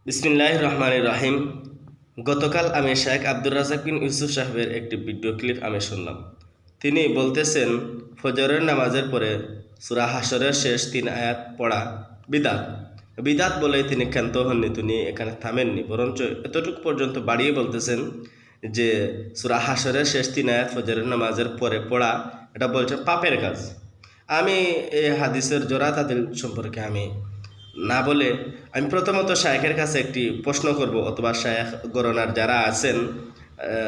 বিসমিল্লাহির রহমানির রহিম। গতকাল আমি শেখ আব্দুর রাজাক বিন ইউসুফ সাহেবের একটি ভিডিও ক্লিপ আমি শুনলাম। তিনি বলতেছেন ফজরের নামাজের পরে সূরা হাশরের শেষ 3 আয়াত পড়া বিদাত। বিদাত বলে তিনি ক্ষান্ত হননি, তিনি এখানে থামেননি, বরঞ্চ এতটুকু পর্যন্ত বাড়িয়ে বলতেছেন যে সূরা হাশরের শেষ 3 আয়াত ফজরের নামাজের পরে পড়া এটা বলছেন পাপের কাজ। আমি এই হাদিসের জোড়া তাদের সম্পর্কে আমি না বলে আমি প্রথমত শায়েখের কাছে একটি প্রশ্ন করব, অথবা শায়েখ গরনার যারা আছেন,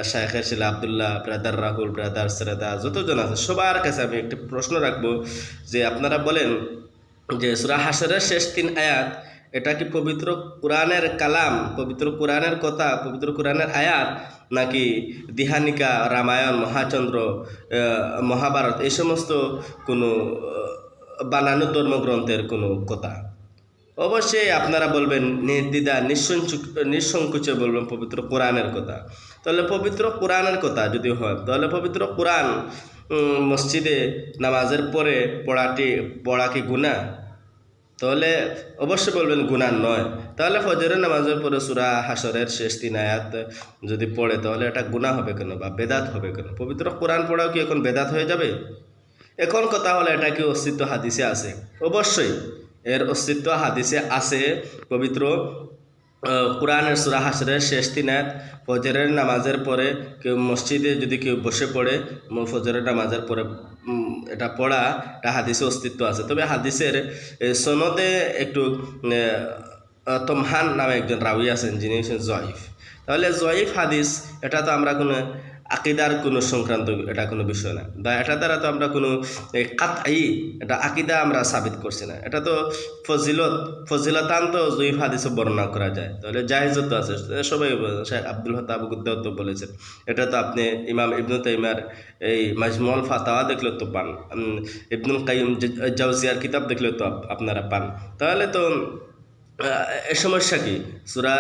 শায়েখের ছেলে আবদুল্লাহ, ব্রাদার রাহুল, ব্রাদার সেরাদা, যতজন আছে সবার কাছে আমি একটি প্রশ্ন রাখবো যে আপনারা বলেন যে সূরা হাশরের শেষ 3 আয়াত এটা কি পবিত্র কোরআনের কালাম, পবিত্র কোরআনের কথা, পবিত্র কোরআনের আয়াত, নাকি দিহানিকা, রামায়ণ, মহাচন্দ্র, মহাভারত এই সমস্ত কোনো বানানো ধর্মগ্রন্থের কোনো কথা? অবশ্যই আপনারা বলবেন নির্দ্বিধা নিঃসংকোচে বলবেন পবিত্র কোরআনের কথা। তাহলে পবিত্র কোরআনের কথা যদি হয়, তাহলে পবিত্র কোরআন মসজিদে নামাজের পরে পড়া কি গুনাহ? তাহলে অবশ্যই বলবেন গুনাহ নয়। তাহলে ফজরের নামাজের পরে সূরা হাশরের শেষ 3 আয়াত যদি পড়ে তাহলে এটা গুনাহ হবে কেন বা বেদাত হবে কেন? পবিত্র কোরআন পড়াও কি এখন বেদাত হয়ে যাবে? এখন কথা হলো এটা কি অস্তিত্ব হাদিসে আছে? অবশ্যই এর অস্তিত্ব হাদিসে আছে। পবিত্র কোরআনের সূরা হাশরের শেষ 3 আয়াত ফজরের নামাজের পরে কেউ মসজিদে যদি কেউ বসে পড়ে ফজরের নামাজের পরে এটা পড়া, এটা হাদিসে অস্তিত্ব আছে। তবে হাদিসের সনদে একটু তমহান নামে একজন রাউই আছেন যিনি হচ্ছেন জয়ীফ। তাহলে জয়ীফ হাদিস এটা তো আমরা কোনো আকিদার কোনো সংক্রান্ত এটা কোনো বিষয় না, বা এটা দ্বারা তো আমরা কোনো কাতঈ এটা আকিদা আমরা সাবিত করছি না। এটা তো ফজিলতান তো জয়ীফ হাদিসে বর্ণনা করা যায়, তাহলে জায়েজত আছে। সবাই শেখ আব্দুল হক আবুগুদ্দাও তো বলেছেন। এটা তো আপনি ইমাম ইবনে তাইমিয়ার এই মাজমুল ফাতাওয়া দেখলে তো পান, ইবনুল কাইয়িম জাওজিয়ার কিতাব দেখলে তো আপনারা পান। তাহলে তো এ সমস্যা কি? সূরা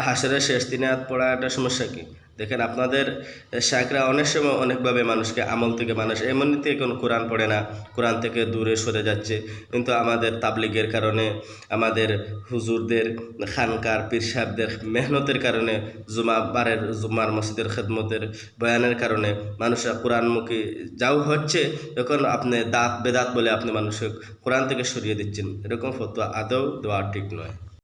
হাশরের শেষ 3 আয়াত পড়া একটা সমস্যা কি? দেখেন আপনাদের শায়েখরা অনেক সময় অনেকভাবে মানুষকে আমল থেকে, মানুষ এমনিতে কোনো কোরআন পড়ে না, কোরআন থেকে দূরে সরে যাচ্ছে, কিন্তু আমাদের তাবলিগের কারণে, আমাদের হুজুরদের, খানকার পীর সাহেবদের মেহনতের কারণে, জুমার মসজিদের খেদমতের বয়ানের কারণে মানুষরা কোরআনমুখী যাও হচ্ছে। এখন আপনি বেদাত বলে আপনি মানুষকে কোরআন থেকে সরিয়ে দিচ্ছেন, এরকম ফতোয়া আদৌ দেওয়া ঠিক নয়।